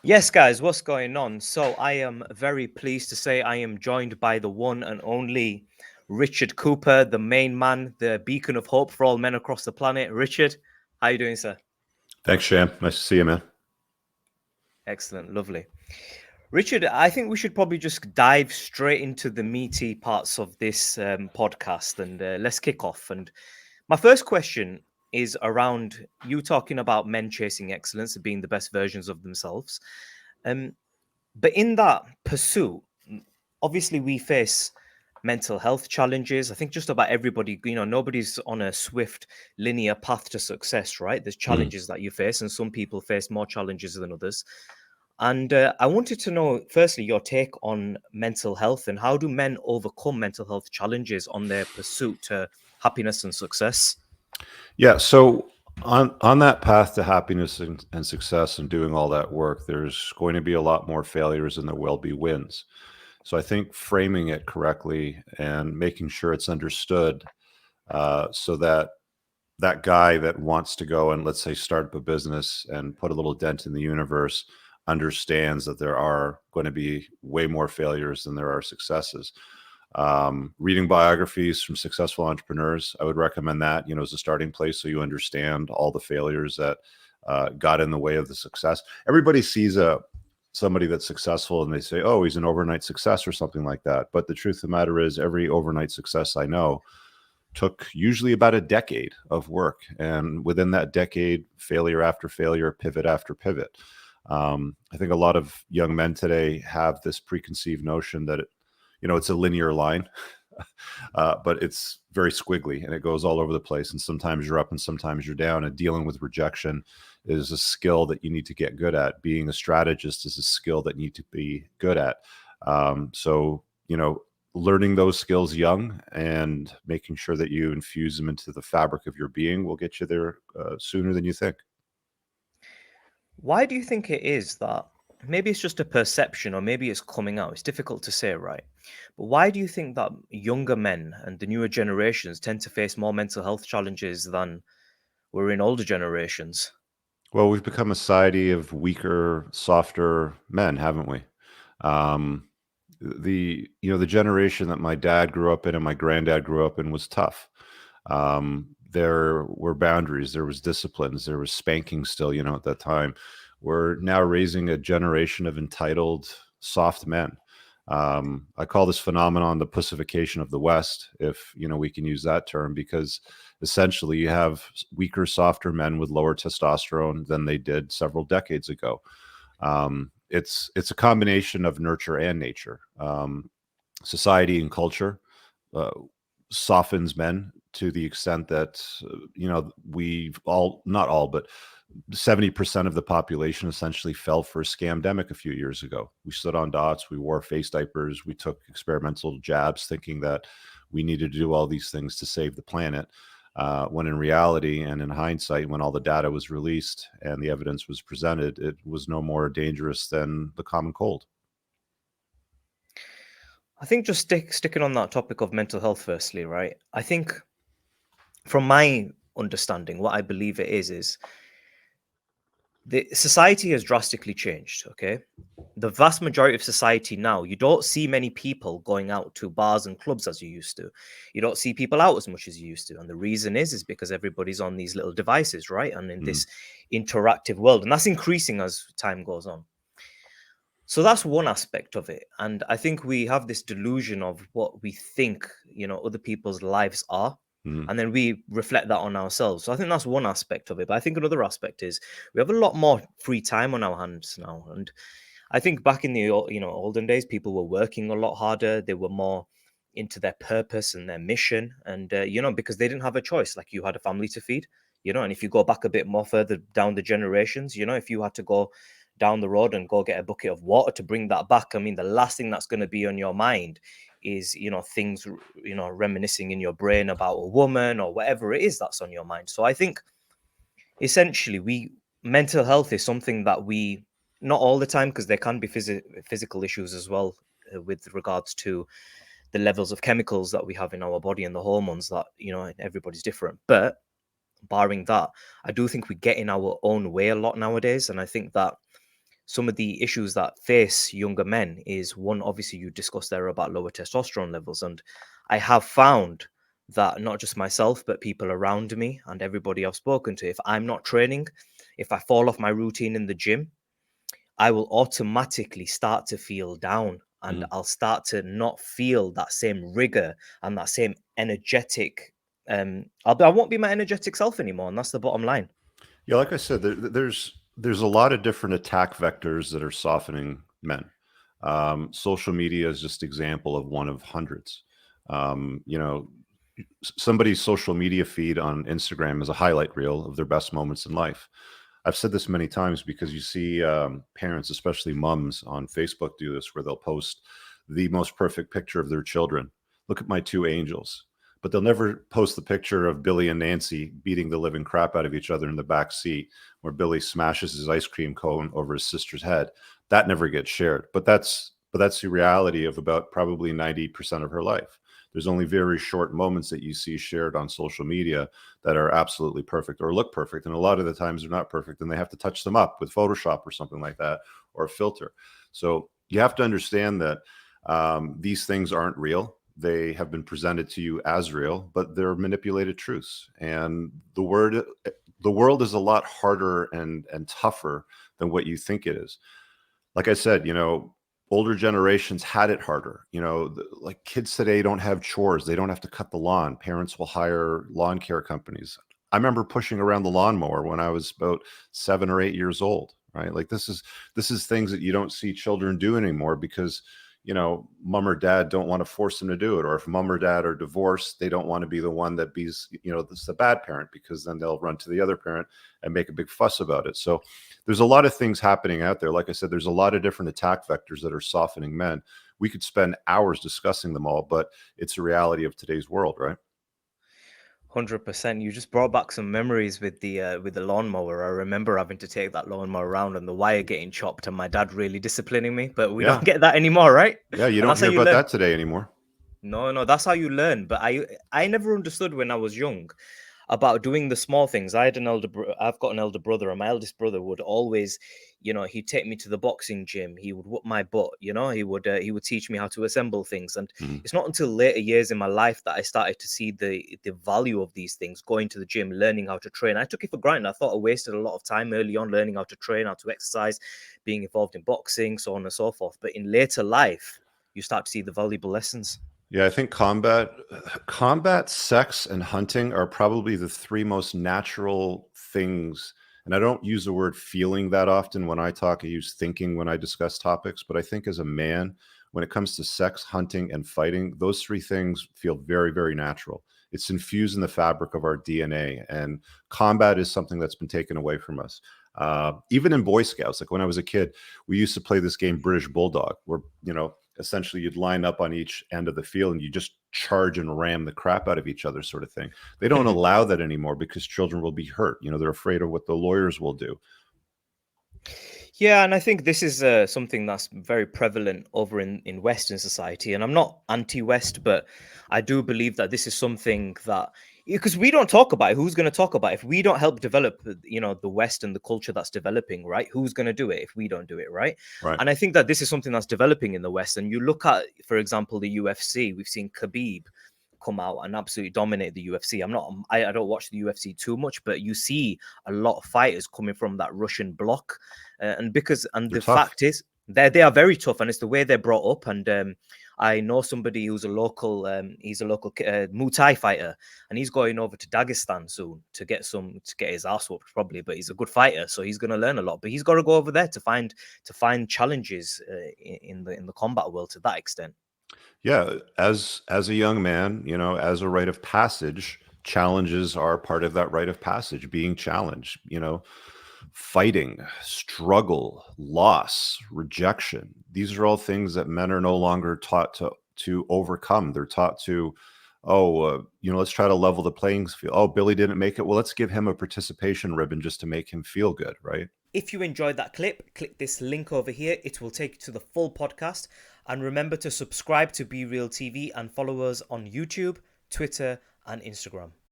Yes, guys, what's going on? So, I am very pleased to say I am joined by the one and only Richard Cooper, the main man, the beacon of hope for all men across the planet. Richard, how you doing, sir? Thanks, Sham. Nice to see you, man. Excellent, lovely. Richard, I think we should probably just dive straight into the meaty parts of this podcast and let's kick off. And my first question is around you talking about men chasing excellence and being the best versions of themselves. Um, But in that pursuit, obviously we face mental health challenges. I think just about everybody, nobody's on a swift linear path to success, right? There's Mhm. challenges that you face, and some people face more challenges than others. And I wanted to know, firstly, your take on mental health and how do men overcome mental health challenges on their pursuit to happiness and success? Yeah, so on that path to happiness and success and doing all that work, there's going to be a lot more failures than there will be wins. So I think framing it correctly and making sure it's understood, so that that guy that wants to go and let's say start up a business and put a little dent in the universe understands that there are going to be way more failures than there are successes. Reading biographies from successful entrepreneurs, I would recommend that, as a starting place, so you understand all the failures that got in the way of the success. Everybody sees somebody that's successful and they say, oh, he's an overnight success or something like that. But the truth of the matter is, every overnight success I know took usually about a decade of work, and within that decade, failure after failure, pivot after pivot. I think a lot of young men today have this preconceived notion that it's a linear line, but it's very squiggly and it goes all over the place. And sometimes you're up and sometimes you're down. And dealing with rejection is a skill that you need to get good at. Being a strategist is a skill that you need to be good at. So, learning those skills young and making sure that you infuse them into the fabric of your being will get you there sooner than you think. Why do you think it is that maybe it's just a perception or maybe it's coming out? It's difficult to say, right? But why do you think that younger men and the newer generations tend to face more mental health challenges than were in older generations? Well, we've become a society of weaker, softer men, haven't we? Um, the generation that my dad grew up in and my granddad grew up in was tough. There were boundaries, there was disciplines, there was spanking still, at that time. We're now raising a generation of entitled, soft men. I call this phenomenon the pussification of the West, if we can use that term, because essentially you have weaker, softer men with lower testosterone than they did several decades ago. It's a combination of nurture and nature. Society and culture uh, softens men to the extent that we've all, not all, but 70% of the population essentially fell for a scamdemic a few years ago. We stood on dots, we wore face diapers, we took experimental jabs thinking that we needed to do all these things to save the planet. When in reality and in hindsight, when all the data was released and the evidence was presented, it was no more dangerous than the common cold. I think just sticking on that topic of mental health, firstly, right? I think from my understanding, what I believe it is the society has drastically changed. Okay, the vast majority of society now, you don't see many people going out to bars and clubs as you used to. You don't see people out as much as you used to, and the reason is because everybody's on these little devices, right? And in Mm, this interactive world, and that's increasing as time goes on. So that's one aspect of it, and I think we have this delusion of what we think, other people's lives are, mm, and then we reflect that on ourselves. So I think that's one aspect of it, but I think another aspect is we have a lot more free time on our hands now. And I think back in the olden days, people were working a lot harder. They were more into their purpose and their mission, and because they didn't have a choice. Like, you had a family to feed, and if you go back a bit more further down the generations, if you had to go down the road and go get a bucket of water to bring that back, I mean, the last thing that's going to be on your mind is things reminiscing in your brain about a woman or whatever it is that's on your mind. So I think essentially we mental health is something that we, not all the time, because there can be physical issues as well, with regards to the levels of chemicals that we have in our body and the hormones that everybody's different. But barring that, I do think we get in our own way a lot nowadays, and I think that some of the issues that face younger men is one, obviously, you discussed there about lower testosterone levels. And I have found that not just myself, but people around me and everybody I've spoken to, if I'm not training, if I fall off my routine in the gym, I will automatically start to feel down and Mhm. I'll start to not feel that same rigor and that same energetic. I won't be my energetic self anymore, and that's the bottom line. Yeah, like I said, there's a lot of different attack vectors that are softening men. Social media is just example of one of hundreds. You know, somebody's social media feed on Instagram is a highlight reel of their best moments in life. I've said this many times because you see parents, especially moms, on Facebook do this, where they'll post the most perfect picture of their children. Look at my two angels. But they'll never post the picture of Billy and Nancy beating the living crap out of each other in the back seat, where Billy smashes his ice cream cone over his sister's head. That never gets shared. But that's the reality of about probably 90% of her life. There's only very short moments that you see shared on social media that are absolutely perfect or look perfect. And a lot of the times they're not perfect and they have to touch them up with Photoshop or something like that, or a filter. So you have to understand that these things aren't real. They have been presented to you as real, but they're manipulated truths. And the world is a lot harder and tougher than what you think it is. Like I said, older generations had it harder. Like kids today don't have chores. They don't have to cut the lawn. Parents will hire lawn care companies. I remember pushing around the lawnmower when I was about 7 or 8 years old, right? Like this is things that you don't see children do anymore because mom or dad don't want to force them to do it. Or if mom or dad are divorced, they don't want to be the one that this is the bad parent, because then they'll run to the other parent and make a big fuss about it. So there's a lot of things happening out there. Like I said, there's a lot of different attack vectors that are softening men. We could spend hours discussing them all, but it's a reality of today's world, right? 100%. You just brought back some memories with the lawnmower. I remember having to take that lawnmower around and the wire getting chopped and my dad really disciplining me, but we don't Yeah. get that anymore, right? Yeah. You And don't that's how hear you about learn. that today anymore. No, no, that's how you learn. But I never understood when I was young about doing the small things. I've got an elder brother, and my eldest brother would always, he'd take me to the boxing gym. He would whoop my butt. He would teach me how to assemble things. And Mhm. it's not until later years in my life that I started to see the value of these things. Going to the gym, learning how to train. I took it for granted. I thought I wasted a lot of time early on learning how to train, how to exercise, being involved in boxing, so on and so forth. But in later life, you start to see the valuable lessons. Yeah, I think combat, sex, and hunting are probably the three most natural things. And I don't use the word feeling that often when I talk. I use thinking when I discuss topics. But I think as a man, when it comes to sex, hunting, and fighting, those three things feel very, very natural. It's infused in the fabric of our DNA. And combat is something that's been taken away from us. Even in Boy Scouts, like when I was a kid, we used to play this game, British Bulldog, where, essentially you'd line up on each end of the field and you just charge and ram the crap out of each other, sort of thing. They don't allow that anymore because children will be hurt. They're afraid of what the lawyers will do. Yeah, and I think this is something that's very prevalent over in Western society. And I'm not anti-West, but I do believe that this is something that, because we don't talk about it, who's going to talk about it? If we don't help develop, the West and the culture that's developing, right? Who's going to do it if we don't do it, right? Right. And I think that this is something that's developing in the West. And you look at, for example, the UFC. We've seen Khabib come out and absolutely dominate the UFC. I don't watch the UFC too much, but you see a lot of fighters coming from that Russian bloc, and They're the tough. fact is they are very tough, and it's the way they're brought up. And I know somebody who's a local, he's a local Muay Thai fighter, and he's going over to Dagestan soon to get his ass whooped probably. But he's a good fighter, so he's going to learn a lot. But he's got to go over there to find challenges in the combat world to that extent. Yeah, as a young man, as a rite of passage, challenges are part of that rite of passage. Being challenged, fighting, struggle, loss, rejection. These are all things that men are no longer taught to overcome. They're taught to, oh, let's try to level the playing field. Oh, Billy didn't make it. Well, let's give him a participation ribbon just to make him feel good, right? If you enjoyed that clip, click this link over here. It will take you to the full podcast. And remember to subscribe to Be Real TV and follow us on YouTube, Twitter, and Instagram.